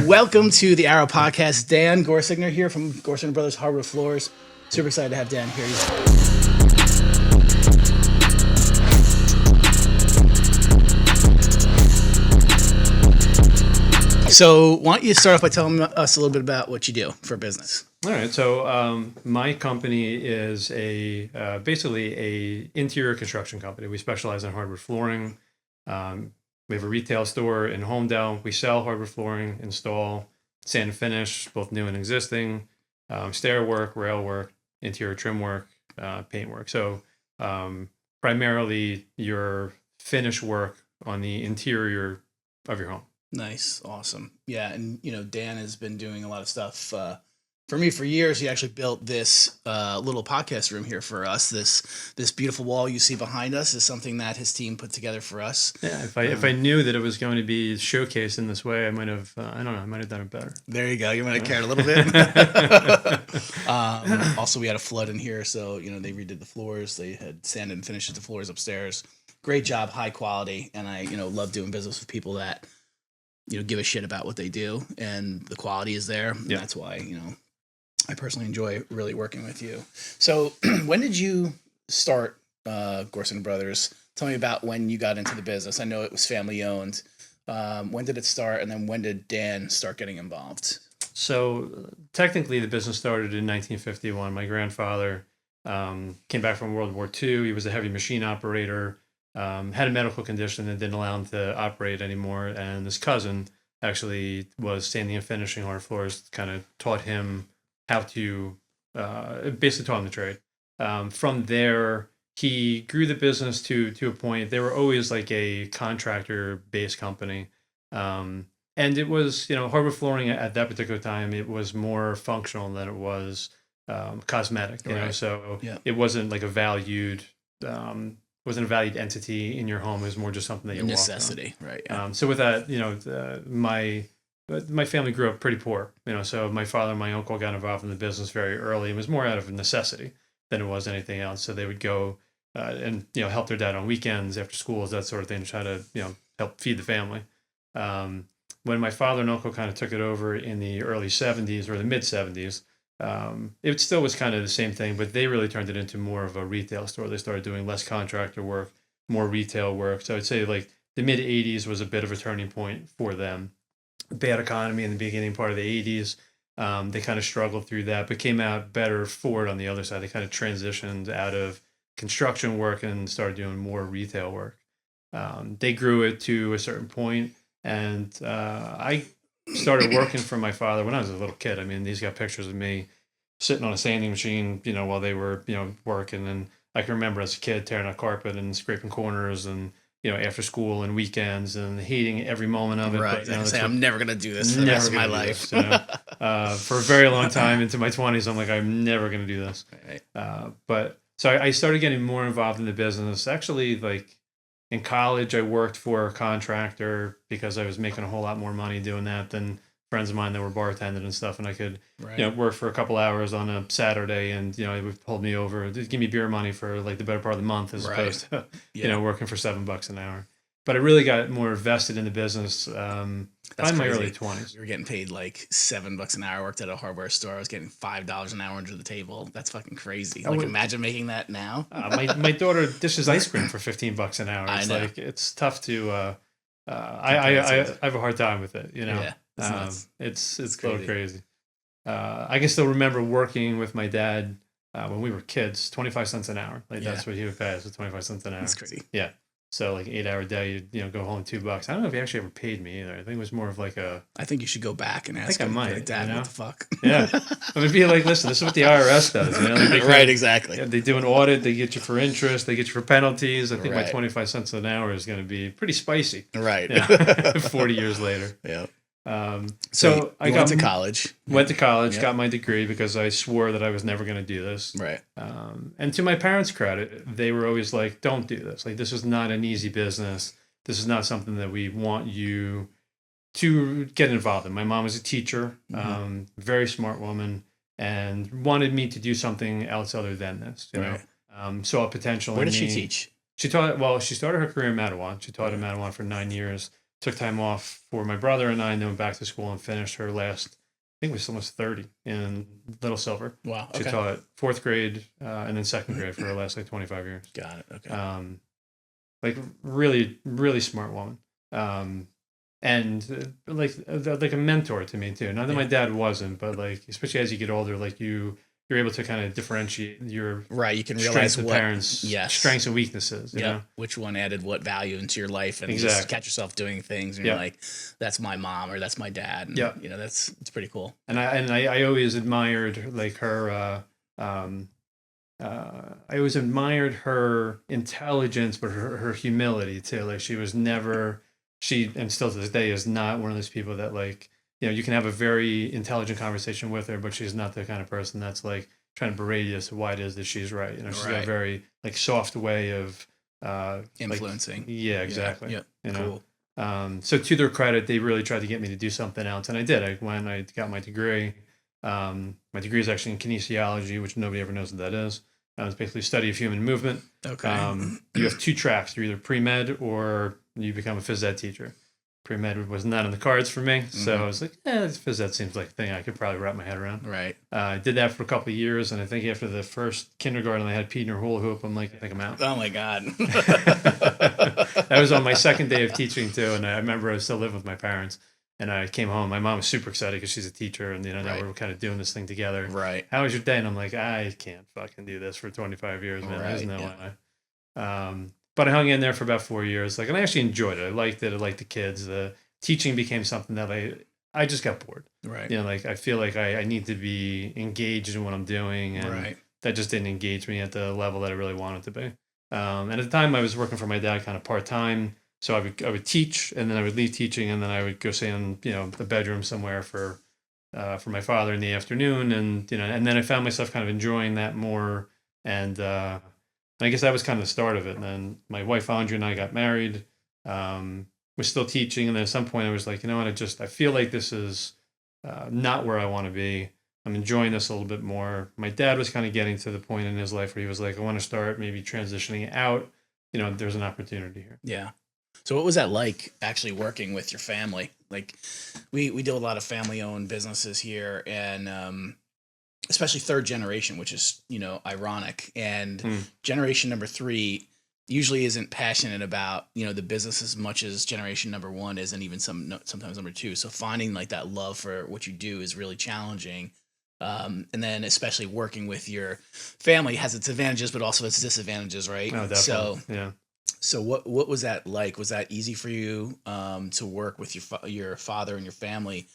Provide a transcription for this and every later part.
Welcome to the Arrow Podcast. Dan Gorsegener here from Gorsegner Brothers Hardwood Floors. Super excited to have Dan here. So why don't you start off by telling us a little bit about what you do for business? All right. So my company is basically a interior construction company. We specialize in hardwood flooring. We have a retail store in Homedale. We sell hardwood flooring, install, sand and finish, both new and existing, stair work, rail work, interior trim work, paint work. So primarily your finish work on the interior of your home. Nice. Awesome. Yeah. And, Dan has been doing a lot of stuff for me for years. He actually built this little podcast room here for us. This beautiful wall you see behind us is something that his team put together for us. Yeah. If I knew that it was going to be showcased in this way, I might have, I might have done it better. There you go. You might have cared a little bit. Also, we had a flood in here. So, they redid the floors. They had sanded and finished the floors upstairs. Great job. High quality. And I, love doing business with people that, give a shit about what they do and the quality is there. And that's why, I personally enjoy really working with you. So when did you start Gorsegner Brothers? Tell me about when you got into the business. I know it was family owned. When did it start? And then when did Dan start getting involved? So technically the business started in 1951. My grandfather came back from World War II. He was a heavy machine operator. Had a medical condition that didn't allow him to operate anymore. And his cousin actually was sanding and finishing hard floors, kind of taught him how to, basically taught him the trade. From there, he grew the business to a point. They were always like a contractor-based company. And it was, hardwood flooring at that particular time, it was more functional than it was cosmetic, so it wasn't like a valued entity in your home. It was more just something that you necessity, walked on. Right? Yeah. So with that, my family grew up pretty poor. So my father and my uncle got involved in the business very early. It was more out of necessity than it was anything else. So they would go and help their dad on weekends after schools, that sort of thing, to try to help feed the family. When my father and uncle kind of took it over in the early 70s or the mid 70s. It still was kind of the same thing, but they really turned it into more of a retail store. They started doing less contractor work, more retail work. So I'd say like the mid 80s was a bit of a turning point for them. Bad economy in the beginning part of the 80s. They kind of struggled through that, but came out better for it on the other side. They kind of transitioned out of construction work and started doing more retail work. They grew it to a certain point, and I started working for my father when I was a little kid. I mean, these got pictures of me sitting on a sanding machine, while they were, working. And I can remember as a kid tearing out carpet and scraping corners and, after school and weekends and hating every moment of it. Right. But, I'm never going to do this for the rest of my life. For a very long time into my 20s, I'm like, I'm never going to do this. Right. But so I started getting more involved in the business. Actually, like in college, I worked for a contractor because I was making a whole lot more money doing that than friends of mine that were bartending and stuff. And I could, work for a couple hours on a Saturday and, it would hold me over, give me beer money for like the better part of the month as opposed to, working for $7 an hour. But I really got more invested in the business in my early 20s. You were getting paid like $7 an hour. I worked at a hardware store. I was getting $5 an hour under the table. That's fucking crazy. Imagine making that now. My daughter dishes ice cream for $15 an hour. It's like, it's tough to, I have a hard time with it, Yeah. It's a little crazy. I can still remember working with my dad when we were kids, 25 cents an hour. Like that's what he would pay us, 25 cents an hour. That's crazy. Yeah. So like 8-hour day, you'd go home $2. I don't know if he actually ever paid me either. I think it was more of like I think you should go back and ask. I might. Like, Dad, what the fuck? Yeah. I would be like, listen, this is what the IRS does. Right. Exactly. They do an audit. They get you for interest. They get you for penalties. I think my 25 cents an hour is going to be pretty spicy. Right. Yeah. 40 years later. Yeah. So I went to college. Got my degree because I swore that I was never going to do this. Right. And to my parents' credit, they were always like, don't do this. Like, this is not an easy business. This is not something that we want you to get involved in. My mom was a teacher, very smart woman, and wanted me to do something else other than this, you know. Saw a potential in me. Where did she teach? She started her career in Mattawan. She taught in Mattawan for 9 years. took time off for my brother and then went back to school and finished her last, I think it was almost 30 in Little Silver. Wow. She Okay. taught fourth grade and then second grade for her last like 25 years. Got it. Okay. Like really, really smart woman. And like a mentor to me too. Not that my dad wasn't, but like, especially as you get older, like you're able to kind of differentiate your right. You can realize strengths of what parents, yes. strengths and weaknesses. You know? Which one added what value into your life, and Exactly. just catch yourself doing things, and you're like, "That's my mom," or "That's my dad." And, you know, it's pretty cool. And I always admired like her. I always admired her intelligence, but her humility too. Like she was never, and still to this day is not one of those people that like, you know, you can have a very intelligent conversation with her, but she's not the kind of person that's like trying to berate you as to why it is that she's right. You know, she's got a very like soft way of influencing. Like, yeah, exactly. Yeah. You know? Cool. So to their credit, they really tried to get me to do something else, and I did. I got my degree. My degree is actually in kinesiology, which nobody ever knows what that is. It's basically study of human movement. Okay. You have two tracks. You're either pre-med or you become a phys ed teacher. Pre-med was not on the cards for me. So I was like, phys ed seems like a thing I could probably wrap my head around. Right. I did that for a couple of years. And I think after the first kindergarten, I had Pete and hula hoop. I'm like, I think I'm out. Oh my God. That was on my second day of teaching too. And I remember I was still living with my parents. And I came home. My mom was super excited because she's a teacher, and you know now we're kind of doing this thing together. Right. How was your day? And I'm like, I can't fucking do this for 25 years, man. There's no way. But I hung in there for about 4 years. Like, and I actually enjoyed it. I liked it. I liked the kids. The teaching became something that I just got bored. Right. You know, like I feel like I need to be engaged in what I'm doing, and that just didn't engage me at the level that I really wanted to be. And at the time, I was working for my dad kind of part time. So I would teach, and then I would leave teaching, and then I would go stay in the bedroom somewhere for my father in the afternoon, and and then I found myself kind of enjoying that more, and I guess that was kind of the start of it. And then my wife Andrea and I got married. We're still teaching, and then at some point I was like, you know what, I feel like this is not where I want to be. I'm enjoying this a little bit more. My dad was kind of getting to the point in his life where he was like, I want to start maybe transitioning out. You know, there's an opportunity here. Yeah. So what was that like actually working with your family? Like we deal with a lot of family owned businesses here, and especially third generation, which is, ironic. And generation number 3 usually isn't passionate about, the business as much as generation number 1 is, and even sometimes number 2. So finding like that love for what you do is really challenging. And then especially working with your family has its advantages, but also its disadvantages, right? Oh, definitely. So yeah. So what was that like? Was that easy for you to work with your father and your family?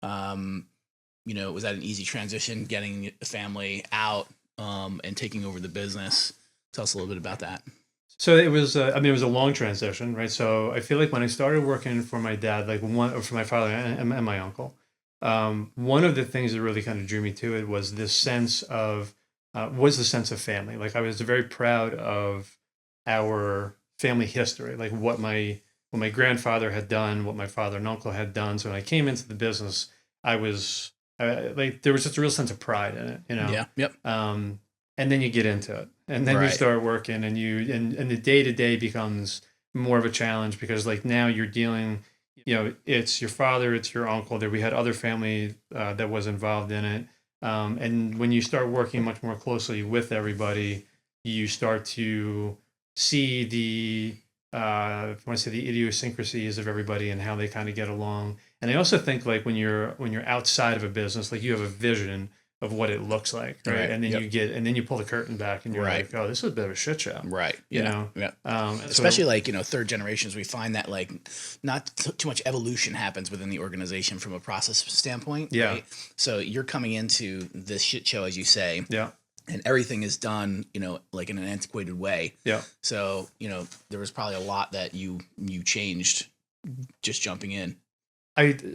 Was that an easy transition, getting the family out and taking over the business? Tell us a little bit about that. So it was, it was a long transition, right? So I feel like when I started working for my dad, for my father and my uncle, one of the things that really kind of drew me to it was this sense of family. Like I was very proud of our family history, like what my grandfather had done, what my father and uncle had done. So when I came into the business, I was there was just a real sense of pride in it, Yeah. Yep. And then you get into it, and then you start working, and and the day to day becomes more of a challenge because like now you're dealing, it's your father, it's your uncle. There we had other family that was involved in it, and when you start working much more closely with everybody, you start to see the idiosyncrasies of everybody and how they kind of get along. And I also think like when you're outside of a business, like you have a vision of what it looks like, right? And then you pull the curtain back and you're like, oh, this is a bit of a shit show, right? Yeah. Especially third generations, we find that like not too much evolution happens within the organization from a process standpoint. Yeah. Right? So you're coming into this shit show, as you say. Yeah. And everything is done, like in an antiquated way. Yeah. So, there was probably a lot that you changed just jumping in.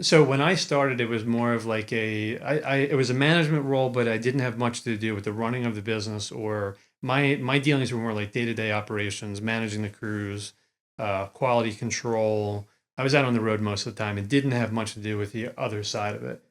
So when I started, it was more of like it was a management role, but I didn't have much to do with the running of the business, or my dealings were more like day-to-day operations, managing the crews, quality control. I was out on the road most of the time and didn't have much to do with the other side of it.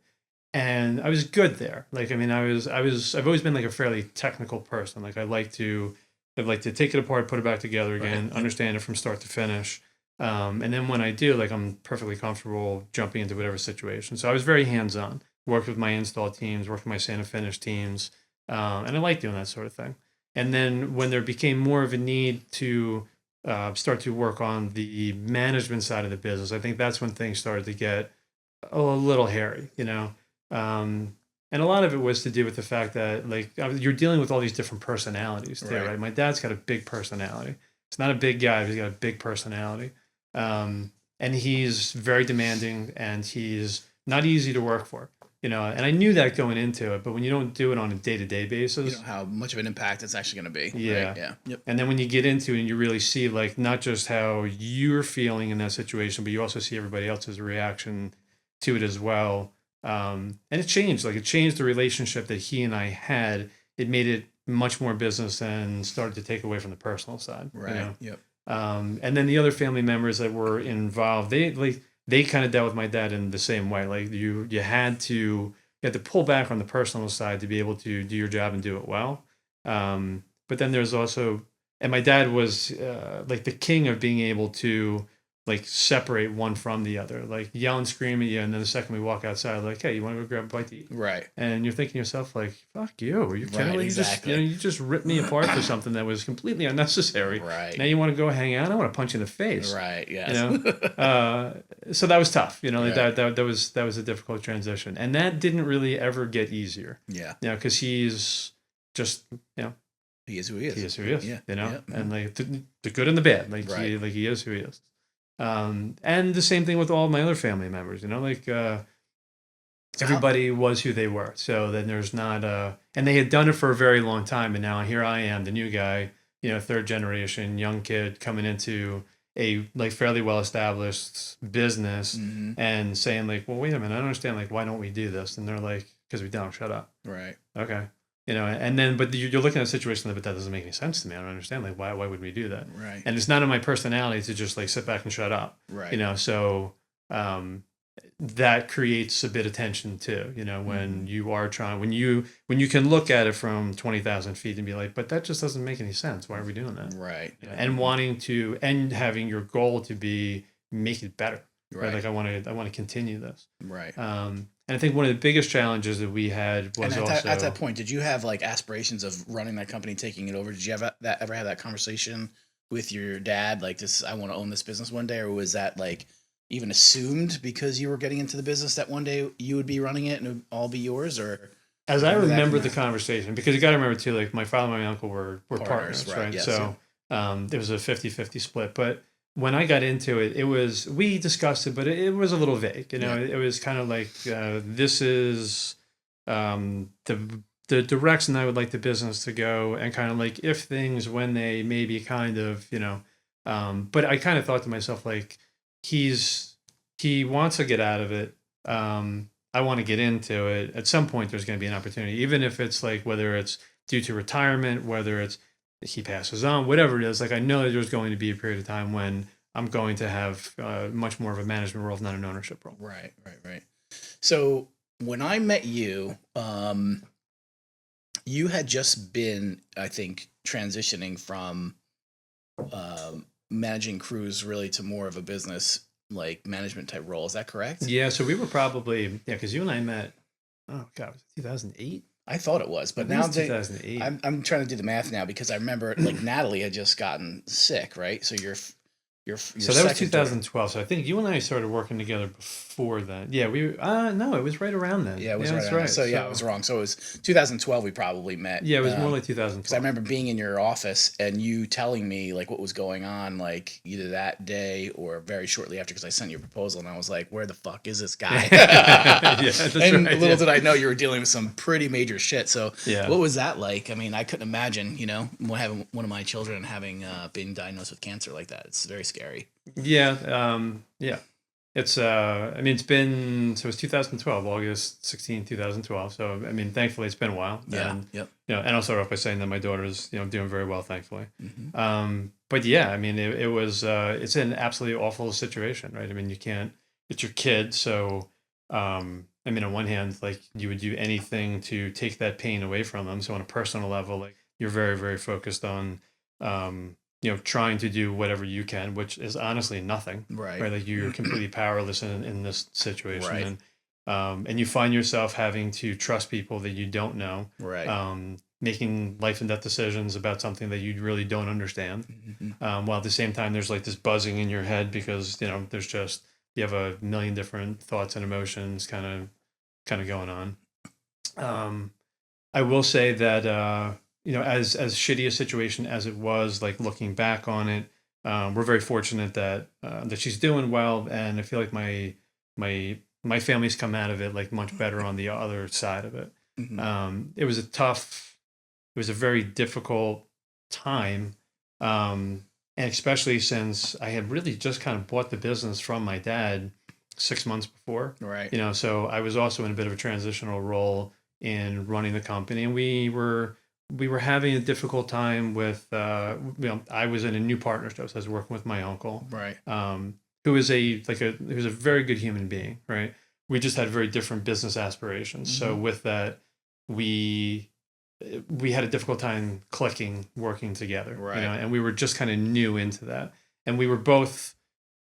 And I was good there. Like, I mean, I've always been like a fairly technical person. Like I'd like to take it apart, put it back together again, understand it from start to finish. And then when I do, like, I'm perfectly comfortable jumping into whatever situation. So I was very hands-on, worked with my install teams, worked with my sand and finish teams. And I like doing that sort of thing. And then when there became more of a need to start to work on the management side of the business, I think that's when things started to get a little hairy, and a lot of it was to do with the fact that, like, you're dealing with all these different personalities too, right? My dad's got a big personality. He's not a big guy, but he's got a big personality. And he's very demanding, and he's not easy to work for, and I knew that going into it, but when you don't do it on a day-to-day basis, you know how much of an impact it's actually going to be. Yeah. Right? Yeah. Yep. And then when you get into it and you really see, like, not just how you're feeling in that situation, but you also see everybody else's reaction to it as well. And it changed the relationship that he and I had. It made it much more business and started to take away from the personal side. Right. Yep. And then the other family members that were involved, they kind of dealt with my dad in the same way. Like, you had to pull back on the personal side to be able to do your job and do it well. But then there's also, and my dad was like the king of being able to, like, separate one from the other, like, yell and scream at you, and then the second we walk outside, like, hey, you want to go grab a bite to eat? Right. And you're thinking to yourself, like, fuck you, are you kidding Right, me? exactly. You just ripped me apart for something that was completely unnecessary. Right. Now you want to go hang out? I want to punch you in the face. Right. Yes. So that was tough. Like, Right. that was a difficult transition, and that didn't really ever get easier. Yeah. Because he's just, He is who he is. he is who he is. Yeah. And, like, the good and the bad, like, Right. he is who he is. And the same thing with all my other family members, like, everybody was who they were. So then there's not and they had done it for a very long time. And now here I am, the new guy, third generation, young kid coming into a, like, fairly well-established business, Mm-hmm. and saying, like, well, wait a minute, I don't understand. Like, why don't we do this? And they're like, because we don't. Shut up. Right. Okay. And then, but you're looking at a situation but that doesn't make any sense to me. I don't understand. Like, why would we do that? Right. And it's not in my personality to just, like, sit back and shut up. Right. So that creates a bit of tension too, when you are trying, when you can look at it from 20,000 feet and be like, but that just doesn't make any sense. Why are we doing that? Right. And wanting to, and having your goal to be, make it better. Right. Like, I want to continue this. Right. And I think one of the biggest challenges that we had was and at that point, did you have, like, aspirations of running that company, taking it over? Did you ever have that conversation with your dad? Like, I want to own this business one day, or was that, like, even assumed because you were getting into the business that one day you would be running it and it would all be yours? Or as I remember the conversation, because you got to remember too, like, my father and my uncle were partners, right? Yes, so there was a 50-50 split, but when I got into it, we discussed it, but it was a little vague. It was kind of like, this is the direction I would like the business to go, and kind of like, if things, when they maybe kind of, but I kind of thought to myself, like, he wants to get out of it. I want to get into it. At some point, there's going to be an opportunity, even if it's, like, whether it's due to retirement, whether it's he passes on, whatever it is. Like, I know that there's going to be a period of time when I'm going to have much more of a management role, not an ownership role. Right. So when I met you, you had just been, I think, transitioning from managing crews really to more of a business, like, management type role. Is that correct? Yeah. So we were probably, because you and I met, oh God, was it 2008? I thought it was, but now 2008. I'm trying to do the math now, because I remember, like, Natalie had just gotten sick, right? So you're so that was 2012. So I think you and I started working together before then. Yeah, no, it was right around then. Yeah, it was right. That's Right. So yeah, I was wrong. So it was 2012 we probably met. Yeah, it was more like 2012. Because I remember being in your office and you telling me, like, what was going on, like, either that day or very shortly after, because I sent you a proposal and I was like, where the fuck is this guy? Yeah, that's and right, little did I know you were dealing with some pretty major shit. So yeah. What was that like? I mean, I couldn't imagine, having one of my children having been diagnosed with cancer like that. It's very scary. Yeah. Yeah. It's, I mean, it was 2012, August 16, 2012. So, I mean, thankfully it's been a while. Yeah. And, Yep. And I'll start off by saying that my daughter's, doing very well, thankfully. Mm-hmm. But yeah, I mean, it was, it's an absolutely awful situation, right? I mean, it's your kid. So, I mean, on one hand, like, you would do anything to take that pain away from them. So on a personal level, like, you're very, very focused on, trying to do whatever you can, which is honestly nothing, Right. right? Like you're completely powerless in this situation. Right. And you find yourself having to trust people that you don't know, Right. making life and death decisions about something that you really don't understand. While at the same time, there's like this buzzing in your head because, there's just, you have a million different thoughts and emotions kind of going on. I will say that, as shitty a situation as it was, like looking back on it, we're very fortunate that she's doing well. And I feel like my family's come out of it like much better on the other side of it. It was a very difficult time. And especially since I had really just kind of bought the business from my dad 6 months before. Right. So I was also in a bit of a transitional role in running the company, and we were having a difficult time with, I was in a new partnership, so I was working with my uncle, Right. who is a very good human being, right? We just had very different business aspirations. So with that, we had a difficult time working together, Right. and we were just kind of new into that. And we both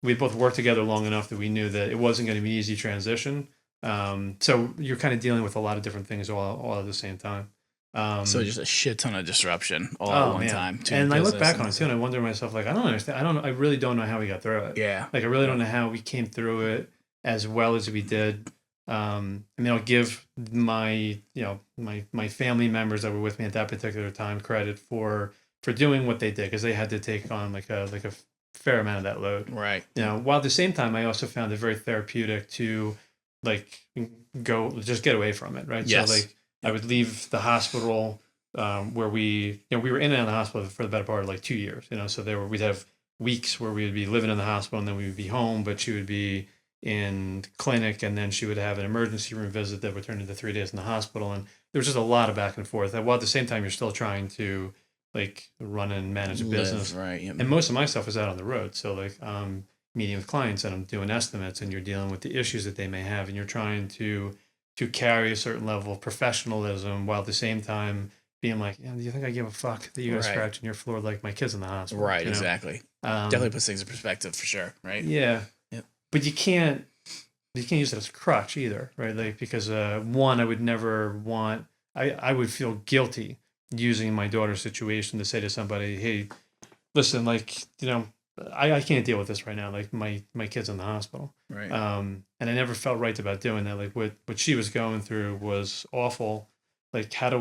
worked together long enough that we knew that it wasn't going to be an easy transition. So you're kind of dealing with a lot of different things all at the same time. So just a shit ton of disruption all at one time. And I look back on it too, and I wonder to myself, like, I don't understand. I really don't know how we got through it. Yeah. Like, I really don't know how we came through it as well as we did. I'll give my family members that were with me at that particular time credit for doing what they did, because they had to take on like a fair amount of that load. Right. While at the same time, I also found it very therapeutic to like just get away from it. Right. Yes. So like I would leave the hospital, where we were in and out of the hospital for the better part of like 2 years, so we'd have weeks where we would be living in the hospital and then we would be home, but she would be in clinic, and then she would have an emergency room visit that would turn into 3 days in the hospital. And there was just a lot of back and forth. While at the same time, you're still trying to like run and manage a business. Right. Yep. And most of my stuff is out on the road. So like I'm meeting with clients and I'm doing estimates, and you're dealing with the issues that they may have, and you're trying to carry a certain level of professionalism while at the same time being like, do you think I give a fuck that you guys scratching your floor like my kid's in the hospital? Right. Exactly. Definitely puts things in perspective for sure. Right. Yeah. Yep. But you can't use it as a crutch either, right? Like, because one, I would never want, I would feel guilty using my daughter's situation to say to somebody, hey, listen, like, I can't deal with this right now. Like my kid's in the hospital. Right. And I never felt right about doing that. Like what she was going through was awful. Like, how do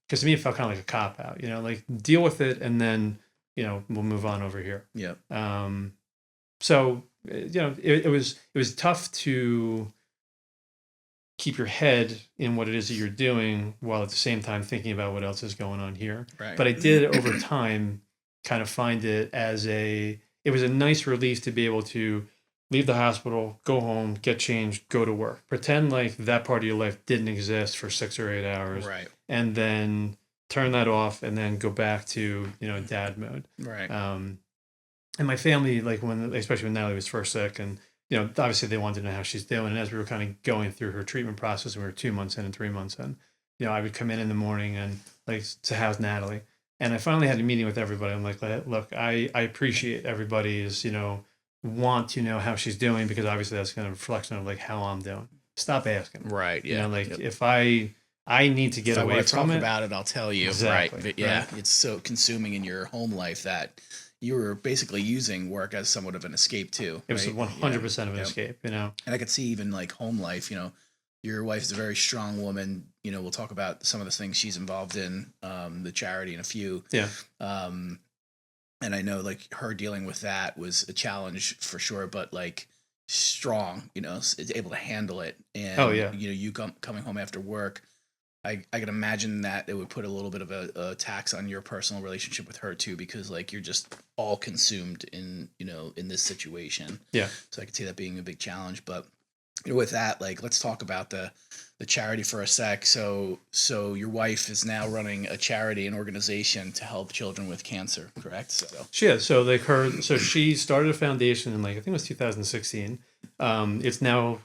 because to me it felt kind of like a cop out, like deal with it and then, we'll move on over here. Yep. So, it was tough to keep your head in what it is that you're doing while at the same time thinking about what else is going on here. Right. But I did over time kind of find it it was a nice relief to be able to leave the hospital, go home, get changed, go to work, pretend like that part of your life didn't exist for 6 or 8 hours. Right. And then turn that off and then go back to, dad mode. Right. And my family, like especially when Natalie was first sick, and, obviously they wanted to know how she's doing. And as we were kind of going through her treatment process, and we were 2 months in and 3 months in, I would come in the morning and like, so how's Natalie? And I finally had a meeting with everybody. I'm like, look, I appreciate everybody's, want to know how she's doing, because obviously that's kind of a reflection of like how I'm doing. Stop asking. Right. Yeah. If I need to get away if I from talk it about it, I'll tell you. Exactly. Right. But yeah, it's so consuming in your home life that you were basically using work as somewhat of an escape too. It was 100% of an escape, And I could see even like home life, your wife's a very strong woman. We'll talk about some of the things she's involved in, the charity and a few. Yeah. And I know like her dealing with that was a challenge for sure, but like strong, able to handle it. And, you coming home after work, I can imagine that it would put a little bit of a tax on your personal relationship with her too, because like you're just all consumed in this situation. Yeah. So I could see that being a big challenge, but with that, like, let's talk about the charity for a sec. So your wife is now running a charity, an organization to help children with cancer, correct? So she is. So she started a foundation in I think it was 2016. It's now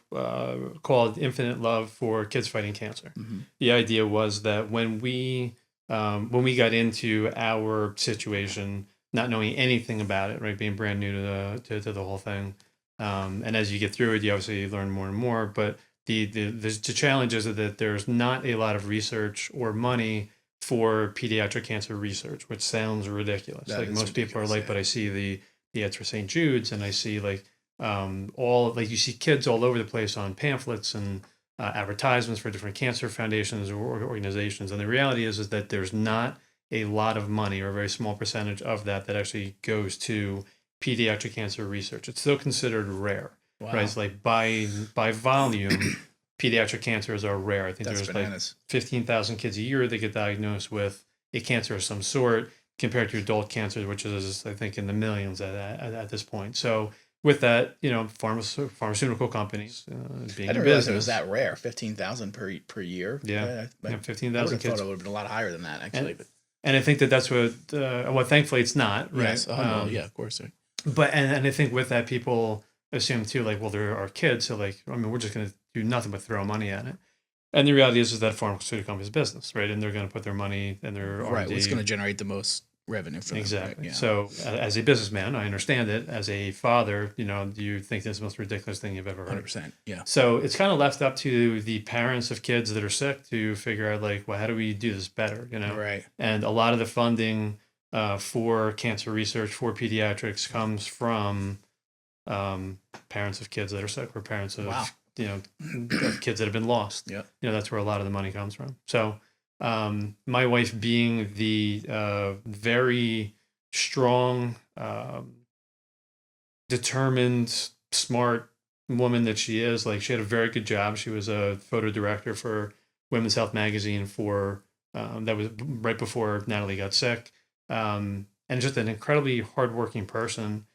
called Infinite Love for Kids Fighting Cancer. Mm-hmm. The idea was that when we got into our situation, not knowing anything about it, right? Being brand new to the whole thing. And as you get through it, you obviously learn more and more. But the challenge is that there's not a lot of research or money for pediatric cancer research, which sounds ridiculous. That Like is most people are ridiculous, like, yeah. but I see the ads for St. Jude's, and I see like all like you see kids all over the place on pamphlets and advertisements for different cancer foundations or organizations. And the reality is that there's not a lot of money or a very small percentage of that actually goes to pediatric cancer research. It's still considered rare, Wow. right? It's like by volume, pediatric cancers are rare. I think That's there's bananas. like 15,000 kids a year that get diagnosed with a cancer of some sort compared to adult cancer, which is, I think, in the millions at this point. So with that, pharmaceutical companies I being didn't in realize it was business. that rare. 15,000 per year. Yeah, I 15,000 would have thought kids. it would have been a lot higher than that, actually. And I think that's what, well, thankfully it's not, right? Yes. Well, yeah, of course. But and I think with that, people assume too, like, well, there are kids, so like, I mean, we're just going to do nothing but throw money at it. And the reality is that pharmaceutical company's business, right? And they're going to put their money and their Right. R&D. What's going to generate the most revenue for them? Exactly. Right? Yeah. So as a businessman, I understand it. As a father, you think this is the most ridiculous thing you've ever heard. 100%. Yeah. So it's kind of left up to the parents of kids that are sick to figure out, like, well, how do we do this better? Right. And a lot of the funding for cancer research for pediatrics comes from parents of kids that are sick or parents of Wow. of kids that have been lost. Yeah. That's where a lot of the money comes from. So my wife, being the very strong, determined, smart woman that she is, like, she had a very good job. She was a photo director for Women's Health magazine for that was right before Natalie got sick, and just an incredibly hardworking person.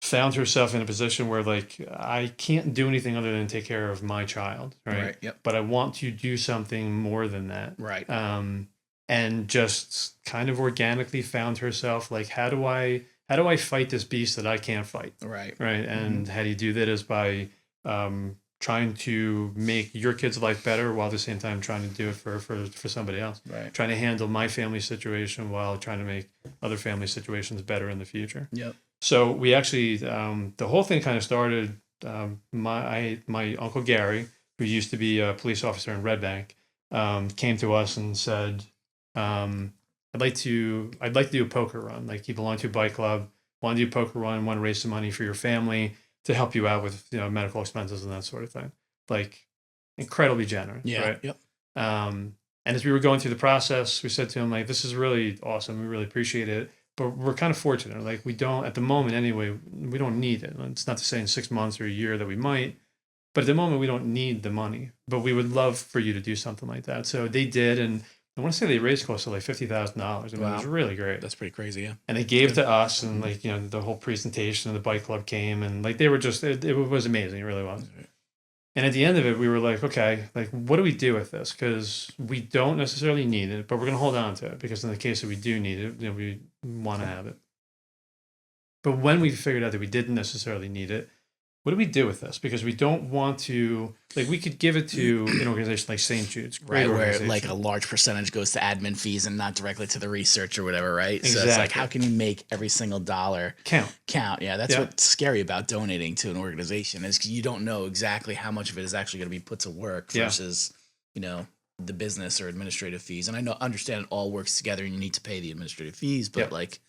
Found herself in a position where, like, I can't do anything other than take care of my child, right? Right. Yep. But I want to do something more than that, Right. and just kind of organically found herself like, how do I fight this beast that I can't fight, Right. right? And how do you do that is by trying to make your kid's life better while at the same time trying to do it for somebody else. Right. Trying to handle my family situation while trying to make other family situations better in the future. Yep. So we actually, the whole thing kind of started, my Uncle Gary, who used to be a police officer in Red Bank, came to us and said, I'd like to do a poker run. Like, he belonged to a bike club, want to do a poker run, want to raise some money for your family to help you out with, medical expenses and that sort of thing. Like, incredibly generous. Yeah. Right? Yep. And as we were going through the process, we said to him, like, this is really awesome. We really appreciate it. But we're kind of fortunate. Like, we don't, at the moment anyway, we don't need it. It's not to say in 6 months or a year that we might, but at the moment we don't need the money. But we would love for you to do something like that. So they did, and I want to say they raised close to like $50,000. I mean, Wow. it was really great. That's pretty crazy. Yeah. And they gave to us, and like, the whole presentation, and the bike club came, and like, they were just, it was amazing. It really was. And at the end of it, we were like, okay, like, what do we do with this? Because we don't necessarily need it, but we're going to hold on to it, because in the case that we do need it, we want to have it. But when we figured out that we didn't necessarily need it, what do we do with this? Because we don't want to, like, we could give it to an organization like St. Jude's, great Right, where organization. like a large percentage goes to admin fees and not directly to the research or whatever, right? So it's Exactly. like, how can you make every single dollar count. Yeah, that's what's scary about donating to an organization, is 'cause you don't know exactly how much of it is actually going to be put to work versus, the business or administrative fees. And understand it all works together, and you need to pay the administrative fees, but like,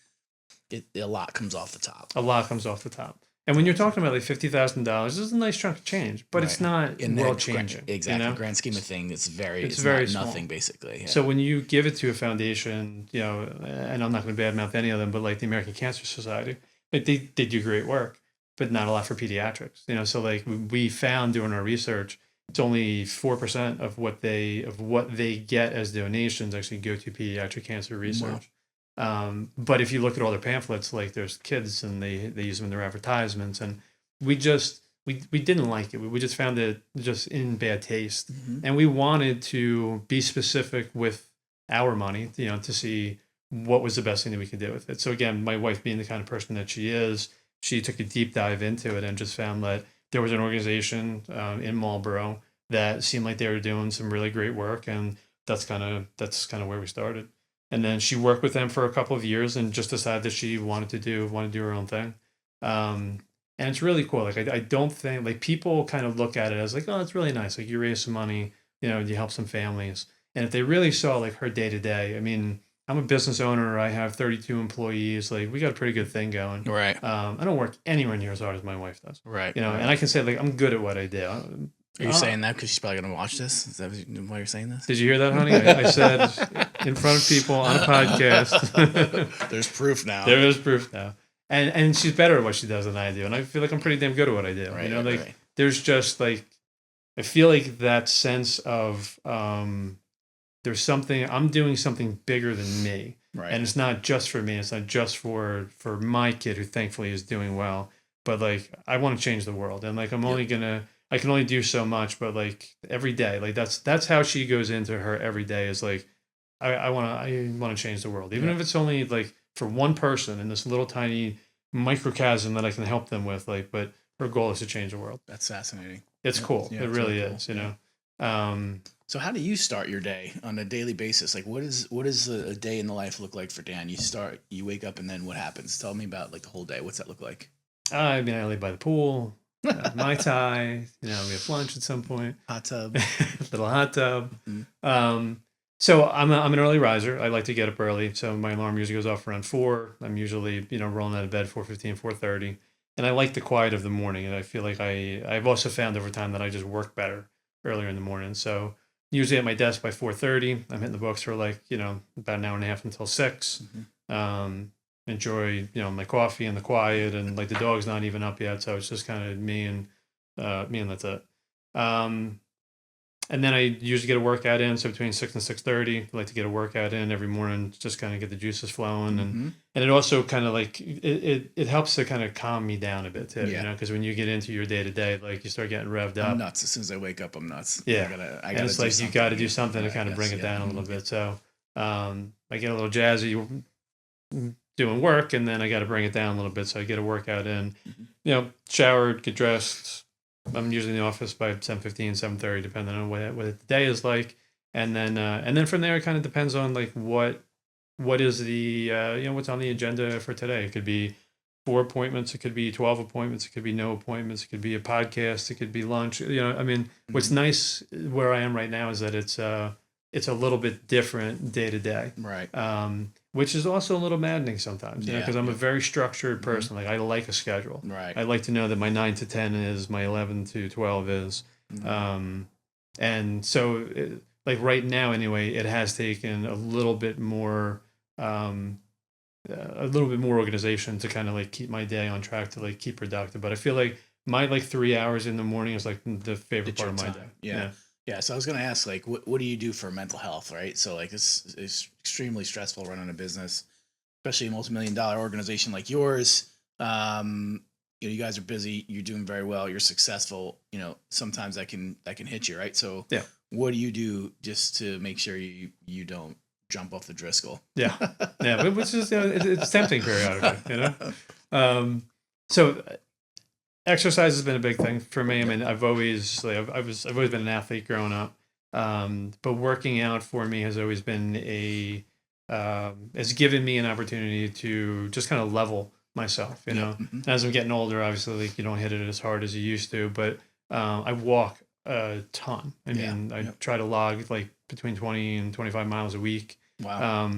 a lot comes off the top. A lot comes off the top. And when you're talking about like $50,000, this is a nice chunk of change, but it's not world changing. Exactly. Grand scheme of things, it's very small. nothing, basically. Yeah. So when you give it to a foundation, and I'm not going to badmouth any of them, but like the American Cancer Society, like they do great work, but not a lot for pediatrics. So like we found doing our research, it's only 4% of what they get as donations actually go to pediatric cancer research. Wow. But if you look at all their pamphlets, like, there's kids, and they use them in their advertisements, and we didn't like it. We just found it just in bad taste. Mm-hmm. And we wanted to be specific with our money, to see what was the best thing that we could do with it. So again, my wife, being the kind of person that she is, she took a deep dive into it and just found that there was an organization in Marlboro that seemed like they were doing some really great work, and that's kind of where we started. And then she worked with them for a couple of years and just decided that she wanted to do her own thing. And it's really cool. Like I don't think like people kind of look at it as like, oh, it's really nice. Like you raise some money, you help some families. And if they really saw like her day to day, I mean, I'm a business owner. I have 32 employees. Like we got a pretty good thing going. Right. I don't work anywhere near as hard as my wife does. Right. And I can say like I'm good at what I do. Are you saying that because she's probably going to watch this? Is that why you're saying this? Did you hear that, honey? I said in front of people on a podcast. There's proof now. There is proof now. And she's better at what she does than I do. And I feel like I'm pretty damn good at what I do. Right, Like there's just like, I feel like that sense of there's something, I'm doing something bigger than me. Right. And it's not just for me. It's not just for my kid who thankfully is doing well. But like, I want to change the world. And like, I can only do so much, but like every day, like that's how she goes into her every day is like, I want to change the world. Even if it's only like for one person in this little tiny microcosm that I can help them with, like, but her goal is to change the world. That's fascinating. It's cool. Yeah, it really is, cool. So how do you start your day on a daily basis? Like what does a day in the life look like for Dan? You wake up and then what happens? Tell me about like the whole day. What's that look like? I mean, I lay by the pool, Mai Tai, we have lunch at some point. Hot tub. Little hot tub. Mm-hmm. So I'm an early riser. I like to get up early. So my alarm usually goes off around 4. I'm usually, rolling out of bed 4:15, 4:30. And I like the quiet of the morning. And I feel like I've also found over time that I just work better earlier in the morning. So usually at my desk by 4:30, I'm hitting the books for like, about an hour and a half until 6. Mm-hmm. Enjoy, my coffee and the quiet, and like the dog's not even up yet. So it's just kind of me and that's it. And then I usually get a workout in. So between 6 and 6:30, I like to get a workout in every morning, just kind of get the juices flowing. And it also kind of like, it helps to kind of calm me down a bit too, because when you get into your day to day, like you start getting revved up. I'm nuts. As soon as I wake up, I'm nuts. Yeah. I gotta it's like, you got to do something to kind of bring it down a little bit. So I get a little jazzy doing work, and then I got to bring it down a little bit. So I get a workout in, showered, get dressed. I'm usually in the office by 7:15, 7:30, depending on what the day is like. And then from there, it kind of depends on like what is the, what's on the agenda for today. It could be 4 appointments. It could be 12 appointments. It could be no appointments. It could be a podcast. It could be lunch. What's nice where I am right now is that it's a little bit different day to day. Right. Which is also a little maddening sometimes, because I'm a very structured person. Like I like a schedule. Right. I like to know that my 9 to 10 is, my 11 to 12 is. And so like right now anyway, it has taken a little bit more organization to kind of like keep my day on track to like keep productive. But I feel like my like 3 hours in the morning is like the favorite part of my day. Yeah. So I was going to ask, like, what do you do for mental health, right? So like it's extremely stressful running a business, especially a multi-million-dollar organization like yours. You guys are busy. You're doing very well. You're successful. Sometimes that can hit you, right? So what do you do just to make sure you don't jump off the Driscoll? Yeah, which is it's tempting periodically, So exercise has been a big thing for me. I mean, I've always been an athlete growing up, but working out for me has always been it's given me an opportunity to just kind of level myself. As I'm getting older, obviously, like you don't hit it as hard as you used to, but I walk a ton. I try to log like between 20 and 25 miles a week. Wow.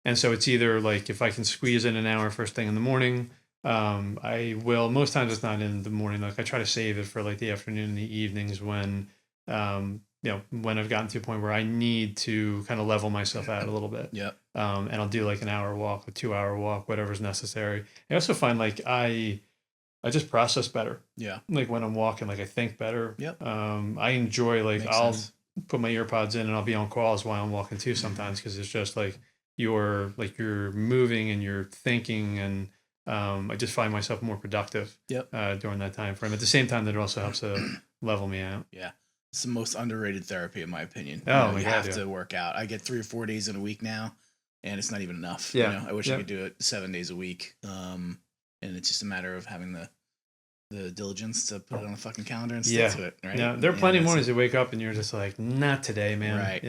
And so it's either like if I can squeeze in an hour first thing in the morning. I will. Most times it's not in the morning. Like I try to save it for like the afternoon and the evenings when when I've gotten to a point where I need to kind of level myself out a little bit. Yeah. And I'll do like an hour walk, a 2-hour walk, whatever's necessary. I also find like I just process better. Yeah. Like when I'm walking, like I think better. Yep. I enjoy like Makes I'll sense. put my earpods in and I'll be on calls while I'm walking too sometimes, because it's just like you're moving and you're thinking, and I just find myself more productive during that time frame. At the same time, that it also helps to level me out. Yeah. It's the most underrated therapy, in my opinion. Oh, you have to work out. I get 3 or 4 days in a week now, and it's not even enough. Yeah. I wish I could do it 7 days a week. And it's just a matter of having the diligence to put it on a fucking calendar and stick to it. Right. Yeah. There are plenty of mornings you wake up and you're just like, not today, man. Right.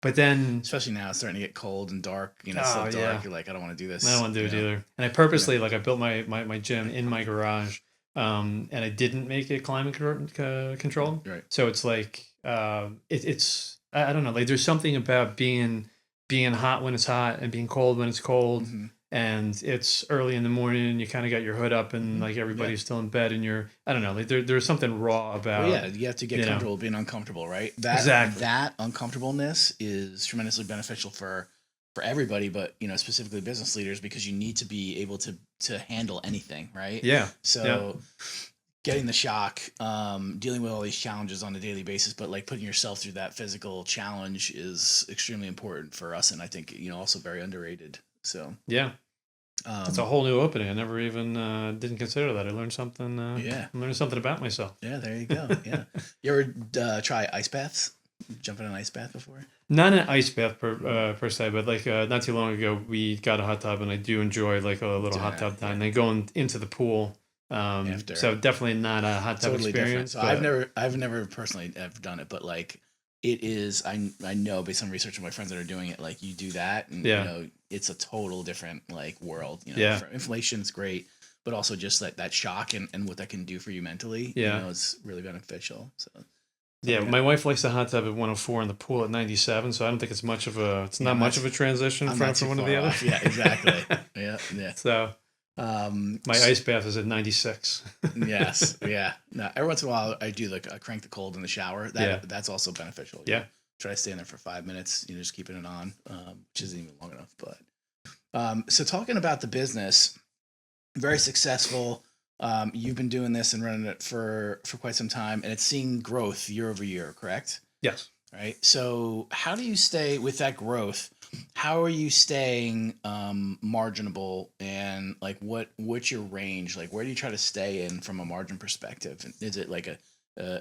But then, Especially now, it's starting to get cold and dark. It's so oh dark. yeah, You're like, I don't want to do this. I don't want to do it either. And I purposely, like, I built my gym in my garage, and I didn't make it climate controlled. Right. So it's like, it's I don't know, like there's something about being hot when it's hot and being cold when it's cold. Mhm. And it's early in the morning and you kind of got your hood up and like everybody's still in bed and I don't know, like there's something raw about. Well, yeah, you have to get comfortable being uncomfortable, right? Exactly. That uncomfortableness is tremendously beneficial for everybody, but specifically business leaders, because you need to be able to handle anything, right? Yeah. So getting the shock, dealing with all these challenges on a daily basis, but like putting yourself through that physical challenge is extremely important for us, and I think also very underrated. So yeah. It's a whole new opening. I never even didn't consider that. I learned something. Yeah, I'm learning something about myself. Yeah, there you go. Yeah, you ever try ice baths? Jump in an ice bath before? Not an ice bath per se, but like not too long ago we got a hot tub, and I do enjoy like a little hot tub time. Then going into the pool. After. So definitely not a hot tub experience. So I've never personally have done it, but like it is. I know based on research of my friends that are doing it, like you do that, and it's a total different like world. Inflation's great, but also just like that shock and what that can do for you mentally. It's really beneficial. So. Yeah, my wife likes the hot tub at 104 and the pool at 97, so I don't think it's much of a much of a transition from one to the other. Yeah, exactly. yeah. So my ice bath is at 96. Yes, yeah. Now every once in a while I do like crank the cold in the shower. That's also beneficial. Yeah. Try to stay in there for 5 minutes. Just keeping it on, which isn't even long enough. But so talking about the business, very successful. You've been doing this and running it for quite some time, and it's seeing growth year over year, correct? Yes. Right. So how do you stay with that growth? How are you staying marginable, and like what's your range? Like where do you try to stay in from a margin perspective? Is it like a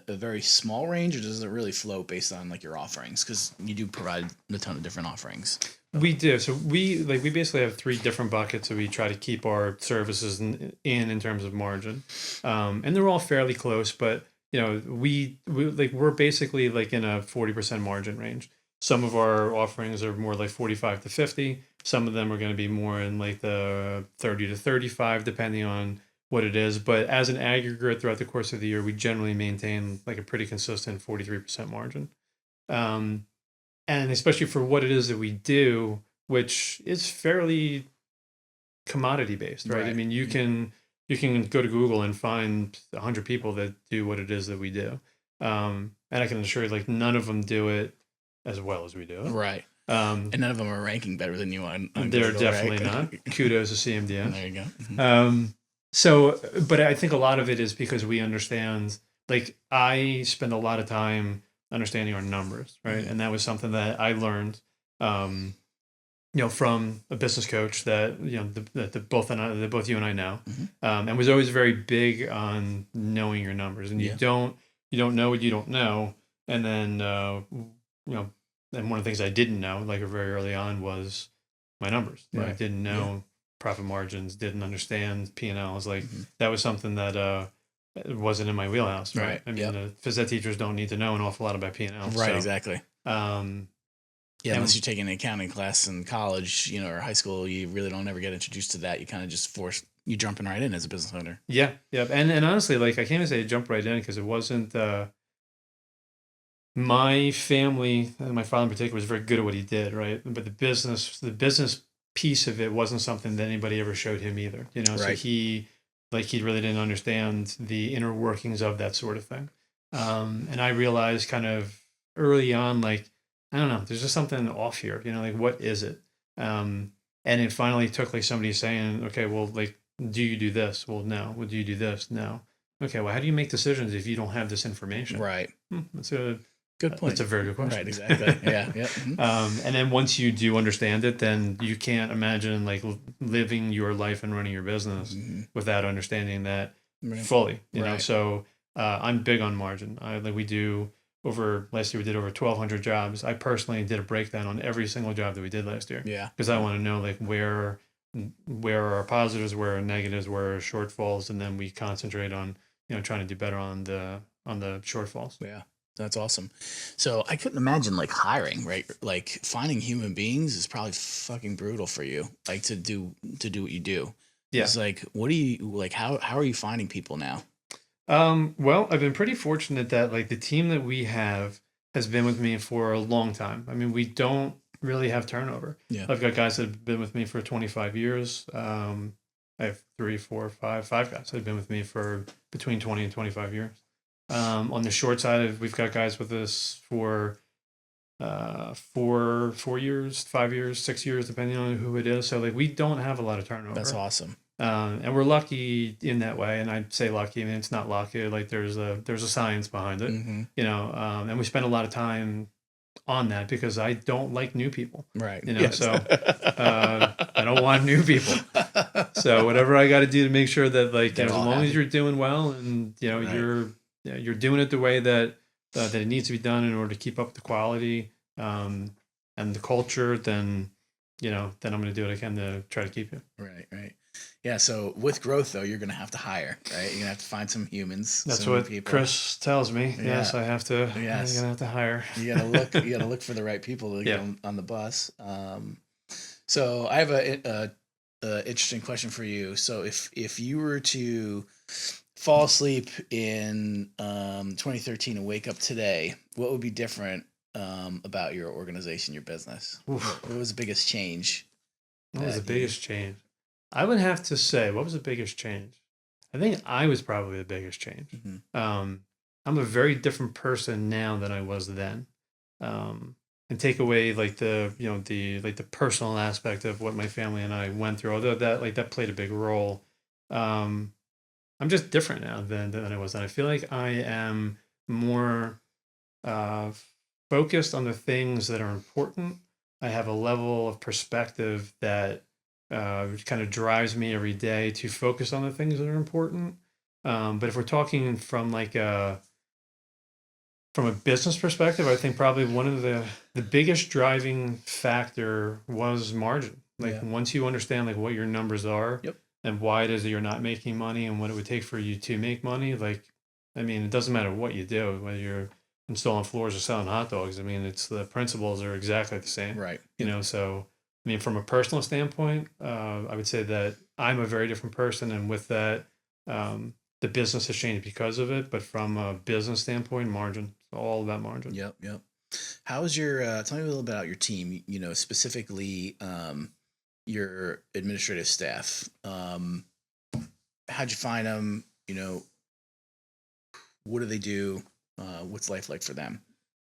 very small range, or does it really float based on like your offerings? Because you do provide a ton of different offerings. We do. So we basically have 3 different buckets that we try to keep our services in terms of margin, and they're all fairly close. But we're basically like in a 40% margin range. Some of our offerings are more like 45 to 50. Some of them are going to be more in like the 30 to 35, depending on what it is. But as an aggregate throughout the course of the year, we generally maintain like a pretty consistent 43% margin. And especially for what it is that we do, which is fairly commodity based, right? I mean, you can go to Google and find 100 people that do what it is that we do. And I can assure you, like, none of them do it as well as we do it. Right. And none of them are ranking better than you on they're Google, definitely right? not. Kudos to CMDS. There you go. Mm-hmm. So, but I think a lot of it is because we understand, like, I spend a lot of time understanding our numbers, right? Mm-hmm. And that was something that I learned, from a business coach that, that both you and I know, mm-hmm. And was always very big on knowing your numbers. And you don't know what you don't know. And then, and one of the things I didn't know, like very early on, was my numbers. Right. I didn't know profit margins, didn't understand P&Ls. Like mm-hmm. that was something that wasn't in my wheelhouse. Right. I mean, phys ed teachers don't need to know an awful lot about P&Ls. Right. So, exactly. Unless you're taking an accounting class in college, or high school, you really don't ever get introduced to that. You kind of just you jumping right in as a business owner. Yeah. And honestly, like I can't even say jump right in because it wasn't. My family, and my father in particular, was very good at what he did, right? But the business piece of it wasn't something that anybody ever showed him either, Right. So he really didn't understand the inner workings of that sort of thing. And I realized kind of early on, like, I don't know, there's just something off here, like what is it? And it finally took like somebody saying, okay, well, like, do you do this? Well, no. Well, do you do this? No. Okay, well, how do you make decisions if you don't have this information? Right. That's a good point. That's a very good question. Right, exactly. Yeah. Mm-hmm. And then once you do understand it, then you can't imagine like living your life and running your business mm-hmm. without understanding that fully. You know, so I'm big on margin. Last year we did over 1,200 jobs. I personally did a breakdown on every single job that we did last year. Yeah. Because I want to know like where are our positives, where are negatives, where are shortfalls, and then we concentrate on trying to do better on the shortfalls. Yeah. That's awesome. So I couldn't imagine like hiring, right? Like finding human beings is probably fucking brutal for you. Like to do what you do. Yeah. It's like, what do you like? How are you finding people now? Well, I've been pretty fortunate that like the team that we have has been with me for a long time. I mean, we don't really have turnover. Yeah. I've got guys that have been with me for 25 years. I have three, four, five guys that have been with me for between 20 and 25 years. On the short side, we've got guys with us for 4 years, 5 years, 6 years, depending on who it is. So like we don't have a lot of turnover. That's awesome. And we're lucky in that way. And I'd say lucky. I mean, it's not lucky. Like there's a science behind it, Mm-hmm. And we spend a lot of time on that because I don't like new people, Right. Yes. So I don't want new people. So whatever I got to do to make sure that like, as long as you're doing well and, right. You're doing it the way that it needs to be done in order to keep up the quality, and the culture, then I'm going to do what I can to try to keep you. Right. Right. Yeah. So with growth, though, you're going to have to hire, right? You're going to have to find some humans. That's what people. Chris tells me. Yeah. Yes, I have to. Yes. I'm going to have to hire. You got to look. You got to look for the right people to get on the bus. So I have a interesting question for you. So if you were to fall asleep in 2013 and wake up today, what would be different about your organization, your business? What was the biggest change? What was the biggest change? I would have to say, what was the biggest change? I think I was probably the biggest change. Mm-hmm. I'm a very different person now than I was then. And take away like the personal aspect of what my family and I went through, although that played a big role. I'm just different now than I was then. I feel like I am more focused on the things that are important. I have a level of perspective that kind of drives me every day to focus on the things that are important. But if we're talking from a business perspective, I think probably one of the biggest driving factor was margin. Once you understand like what your numbers are, yep. and why it is that you're not making money and what it would take for you to make money, like, I mean, it doesn't matter what you do, whether you're installing floors or selling hot dogs. I mean, it's the principles are exactly the same. Right. So, I mean, from a personal standpoint, I would say that I'm a very different person. And with that, the business has changed because of it. But from a business standpoint, margin, it's all about margin. Yep. Yep. How's your, tell me a little bit about your team, specifically your administrative staff. How'd you find them? What do they do? What's life like for them?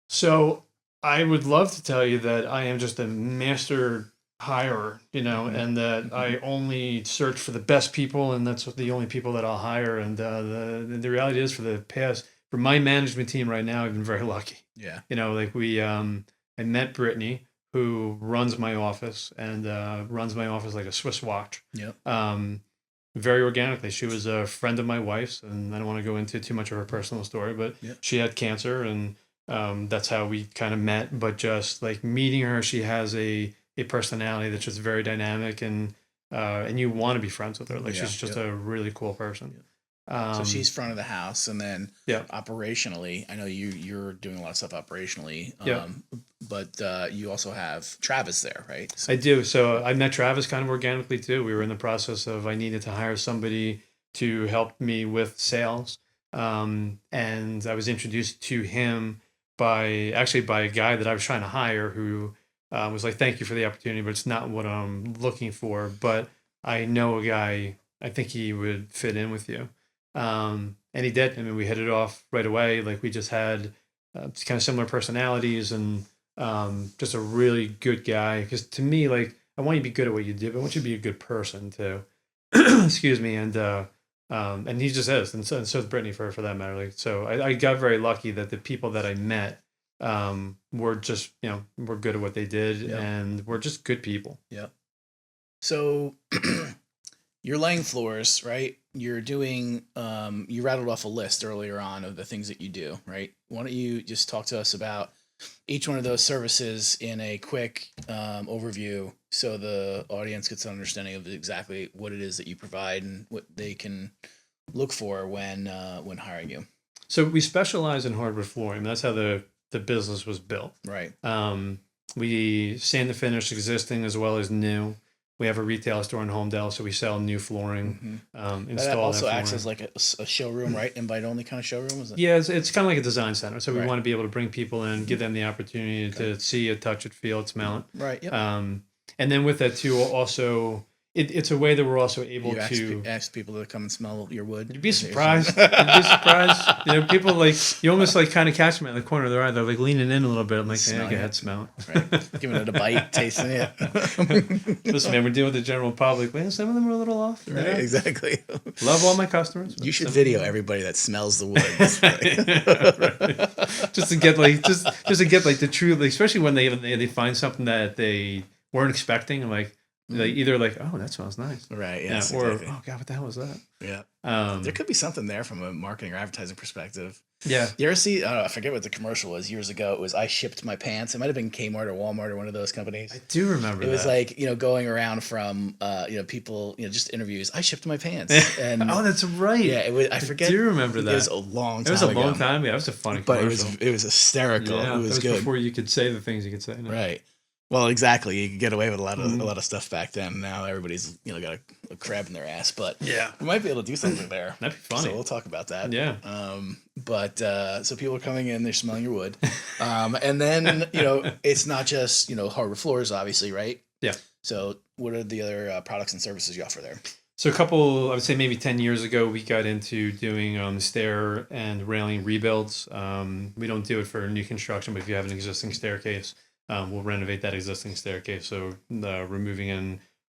So I would love to tell you that I am just a master hirer, and that I only search for the best people, and that's the only people that I'll hire. And the reality is, for my management team right now, I've been very lucky. Yeah. I met Brittany, who runs my office and runs my office like a Swiss watch. Yep. Very organically. She was a friend of my wife's, and I don't want to go into too much of her personal story, but yep. She had cancer, and that's how we kind of met. But just like meeting her, she has a personality that's just very dynamic, and you want to be friends with her. Like, she's just a really cool person. Yep. So she's front of the house, and then operationally, I know you're doing a lot of stuff operationally. But you also have Travis there, right? So. I do. So I met Travis kind of organically too. We were in the process of I needed to hire somebody to help me with sales, and I was introduced to him by a guy that I was trying to hire who was like, "Thank you for the opportunity, but it's not what I'm looking for. But I know a guy. I think he would fit in with you." And he did. I mean, we hit it off right away. Like, we just had kind of similar personalities, and just a really good guy. Because to me, like, I want you to be good at what you do, but I want you to be a good person too. Excuse me. And he just is. And so is Brittany for that matter. Like, so I got very lucky that the people that I met were just, were good at what they did, and were just good people. Yeah. So you're laying floors, right? You're doing, you rattled off a list earlier on of the things that you do, right? Why don't you just talk to us about each one of those services in a quick overview, so the audience gets an understanding of exactly what it is that you provide and what they can look for when hiring you. So we specialize in hardwood flooring. That's how the business was built. Right. We sand and finish existing as well as new. We have a retail store in Homedale, so we sell new flooring. That Install also that acts flooring. as like a showroom, right? Invite only kind of showroom, is it? Yeah, it's kind of like a design center. So we Right. want to be able to bring people in, give them the opportunity to see it, touch it, feel it, smell it. Right. Yep. And then with that too, also it's a way that we're also able You to ask people to come and smell your wood. You'd be surprised. You'd be surprised. You know, people like you almost like kind of catch them at the corner of their eye. They're like leaning in a little bit. I'm like, yeah, go ahead, smell it. Right. Giving it a bite, tasting it. Listen, man, we're dealing with the general public. Man, some of them are a little off. Right. Exactly. Love all my customers. You should video everybody that smells the wood. Right. Just to get like the true, like, especially when they find something that they weren't expecting. I'm like. Like either like, oh, that smells nice, right? Yes, or exactly. oh god, what the hell was that? Yeah, there there could be something there from a marketing or advertising perspective. Yeah, you ever see? I don't know. I forget what the commercial was years ago. It was I shipped my pants. It might have been Kmart or Walmart or one of those companies. I do remember. It was like going around from people just interviews. I shipped my pants. And oh, that's right. Yeah, it was. I forget. I do remember that. It was a long time. It was a long time. Yeah, it was a funny commercial. But it was hysterical. Yeah, it was good before you could say the things you could say. No. Right. Well, exactly. You could get away with a lot of stuff back then. Now everybody's got a crab in their ass, but yeah, we might be able to do something there. That'd be funny. So we'll talk about that. Yeah. So people are coming in, they're smelling your wood, and then it's not just hardwood floors, obviously, right? Yeah. So what are the other products and services you offer there? So I would say maybe 10 years ago, we got into doing stair and railing rebuilds. We don't do it for new construction, but if you have an existing staircase. We'll renovate that existing staircase. So removing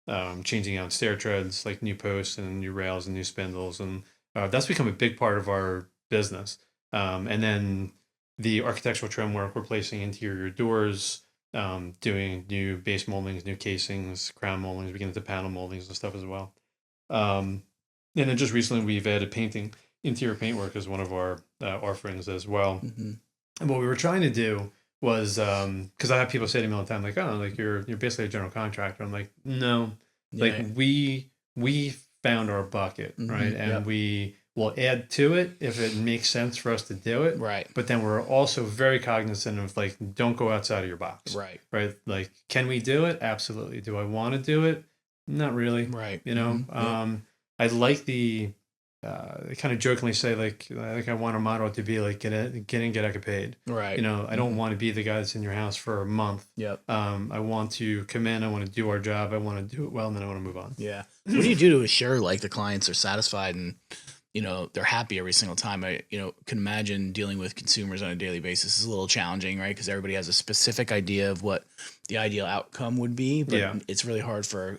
and changing out stair treads, like new posts and new rails and new spindles. And that's become a big part of our business. And then the architectural trim work, replacing interior doors, doing new base moldings, new casings, crown moldings. We get into panel moldings and stuff as well. And then just recently we've added painting. Interior paint work is one of our offerings as well. Mm-hmm. And what we were trying to do was because I have people say to me all the time, like, oh, like you're basically a general contractor. I'm like, no, like we found our bucket, right? And we will add to it if it makes sense for us to do it. Right. But then we're also very cognizant of like, don't go outside of your box. Right. Right. Like, can we do it? Absolutely. Do I want to do it? Not really. Right. I like I kind of jokingly say like I want a motto to be like get in, get out, get paid. Right. I don't want to be the guy that's in your house for a month. Yep. I want to come in. I want to do our job. I want to do it well, and then I want to move on. Yeah. What do you do to assure like the clients are satisfied and they're happy every single time? I can imagine dealing with consumers on a daily basis is a little challenging, right? Because everybody has a specific idea of what the ideal outcome would be, but it's really hard for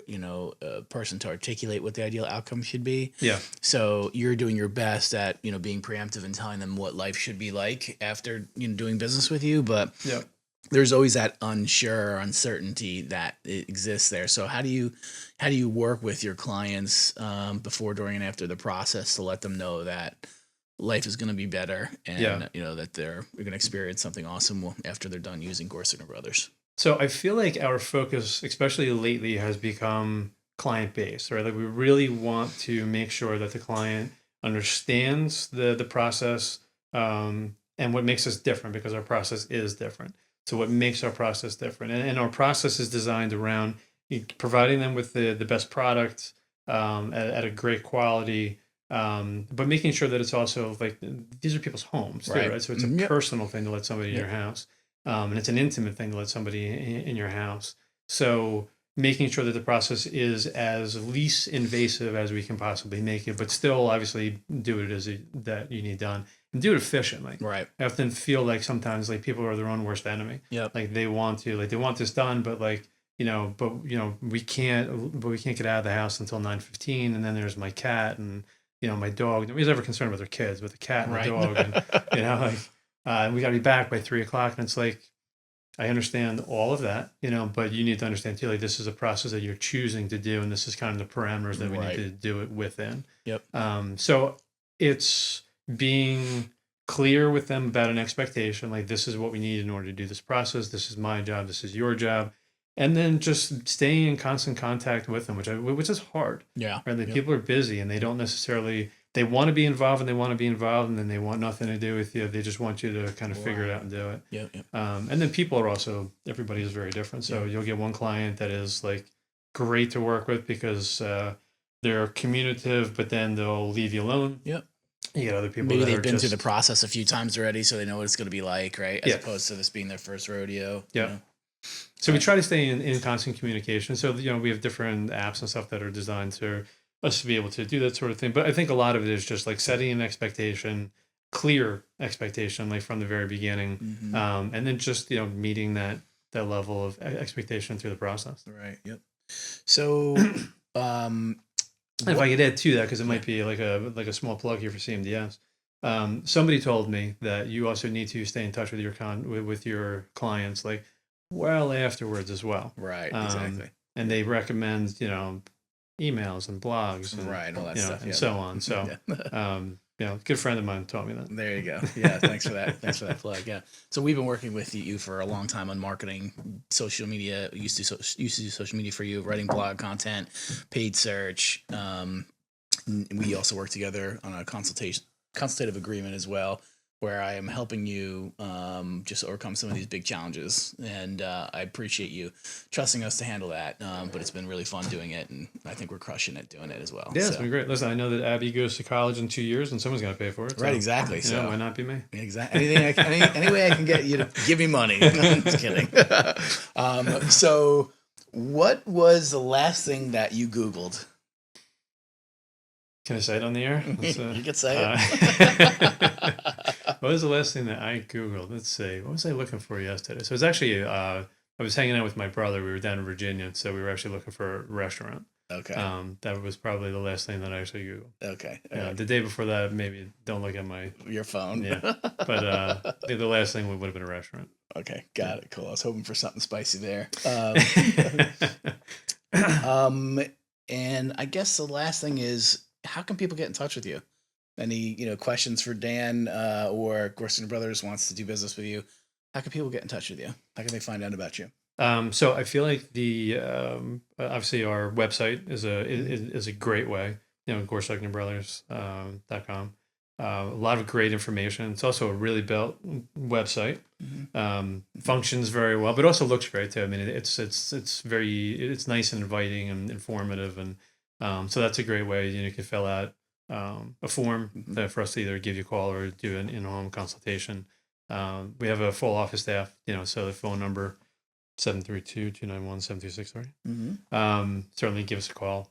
a person to articulate what the ideal outcome should be. Yeah. So you're doing your best at being preemptive and telling them what life should be like after doing business with you, but there's always that uncertainty that exists there. So how do you work with your clients before, during, and after the process to let them know that life is going to be better and that they're going to experience something awesome after they're done using Gorsegner Brothers? So I feel like our focus, especially lately, has become client-based, right? Like we really want to make sure that the client understands the process and what makes us different, because our process is different. So what makes our process different? And our process is designed around providing them with the best product at a great quality, but making sure that it's also like these are people's homes, too, right? So it's a personal thing to let somebody in your house. And it's an intimate thing to let somebody in your house. So making sure that the process is as least invasive as we can possibly make it, but still obviously do it that you need done and do it efficiently. Right. I often feel like sometimes like people are their own worst enemy. Yeah. Like they want this done, but we can't get out of the house until 9:15, and then there's my cat and my dog. Nobody's ever concerned about their kids, but the cat and the dog, and we got to be back by 3:00. And it's like, I understand all of that, but you need to understand too, like this is a process that you're choosing to do, and this is kind of the parameters that we need to do it within. Yep. So it's being clear with them about an expectation, like this is what we need in order to do this process. This is my job. This is your job. And then just staying in constant contact with them, which is hard. Yeah. Right. Like people are busy and they don't necessarily they want to be involved and they want to be involved, and then they want nothing to do with you. They just want you to kind of figure it out and do it. Yep. And then people are also, everybody is very different. So you'll get one client that is like great to work with because they're communicative, but then they'll leave you alone. Yep. You get other people maybe that they've are been just, through the process a few times already, so they know what it's going to be like, right? As opposed to this being their first rodeo. Yeah. You know? So we try to stay in constant communication. So, we have different apps and stuff that are designed for us to be able to do that sort of thing. But I think a lot of it is just like setting an expectation, clear expectation, like from the very beginning. And then just, meeting that level of expectation through the process. Right. Yep. So, and if I could add to that, because it might be like a small plug here for CMDS. Somebody told me that you also need to stay in touch with your clients, like well afterwards as well. Right. Exactly. And they recommend, emails and blogs and, right, all that stuff, and so on. So, a good friend of mine taught me that. There you go. Yeah, thanks for that. Thanks for that plug. Yeah. So we've been working with you for a long time on marketing, social media. Used to do social media for you, writing blog content, paid search. We also work together on a consultative agreement as well, where I am helping you just overcome some of these big challenges. And I appreciate you trusting us to handle that. But it's been really fun doing it, and I think we're crushing it doing it as well. Yeah, it's been great. Listen, I know that Abby goes to college in 2 years, and someone's going to pay for it. Right, exactly. So why not be me? Exactly. Any way I can get you to give me money. No, I'm just kidding. So what was the last thing that you Googled? Can I say it on the air? You can say it. What was the last thing that I Googled? Let's see. What was I looking for yesterday? So it was actually, I was hanging out with my brother. We were down in Virginia, so we were actually looking for a restaurant. Okay. That was probably the last thing that I actually Googled. Okay. The day before that, maybe don't look at your phone. Yeah. But the last thing would have been a restaurant. Okay. Got it. Cool. I was hoping for something spicy there. And I guess the last thing is, how can people get in touch with you? Any, questions for Dan or Gorsegner Brothers wants to do business with you? How can people get in touch with you? How can they find out about you? So I feel like the obviously our website is a great way. GorsegnerBrothers.com. A lot of great information. It's also a really built website. Functions very well, but also looks great too. I mean, it's nice and inviting and informative, and so that's a great way. You can fill out a form for us to either give you a call or do an in-home consultation. We have a full office staff, so the phone number 732-291-7363. Certainly give us a call.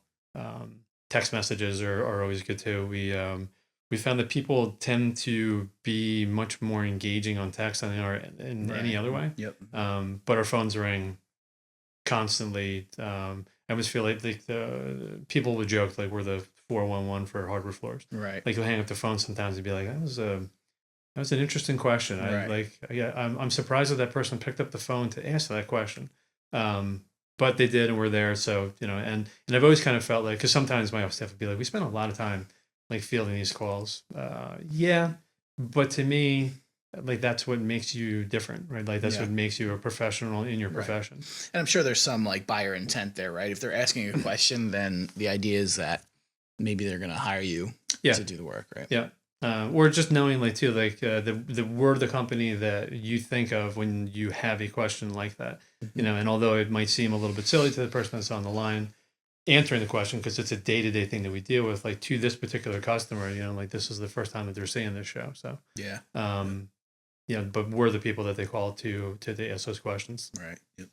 Text messages are always good too. We found that people tend to be much more engaging on text than they are in any other way. Yep. But our phones ring constantly. I always feel like the people would joke like we're the 411 for hardwood floors. Right. Like you'll hang up the phone sometimes and be like, that was an interesting question. Right. I'm surprised that person picked up the phone to answer that question. But they did, and we're there. So, and I've always kind of felt like, because sometimes my staff would be like, we spend a lot of time like fielding these calls. Yeah. But to me, like that's what makes you different, right? Like that's what makes you a professional in your profession. And I'm sure there's some like buyer intent there, right? If they're asking a question, then the idea is that maybe they're going to hire you to do the work, right? Yeah. Or just knowing like too, like we're the company that you think of when you have a question like that, and although it might seem a little bit silly to the person that's on the line answering the question, because it's a day-to-day thing that we deal with, like to this particular customer, like this is the first time that they're seeing this show. So, but we're the people that they call to ask those questions. Right. Yep.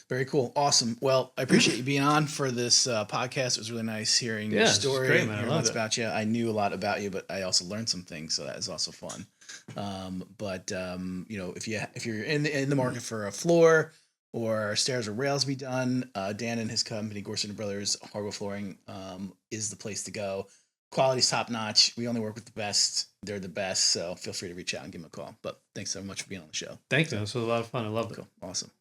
Very cool. Awesome. Well, I appreciate you being on for this podcast. It was really nice hearing your story. Great, man. Hearing lots about you. I knew a lot about you, but I also learned some things, so that is also fun. If you're in the market for a floor or stairs or rails to be done, Dan and his company, Gorsegner Brothers Hardwood Flooring, is the place to go. Quality's top notch. We only work with the best. They're the best. So feel free to reach out and give them a call. But thanks so much for being on the show. Thank you. This was a lot of fun. I loved it. Cool. Awesome.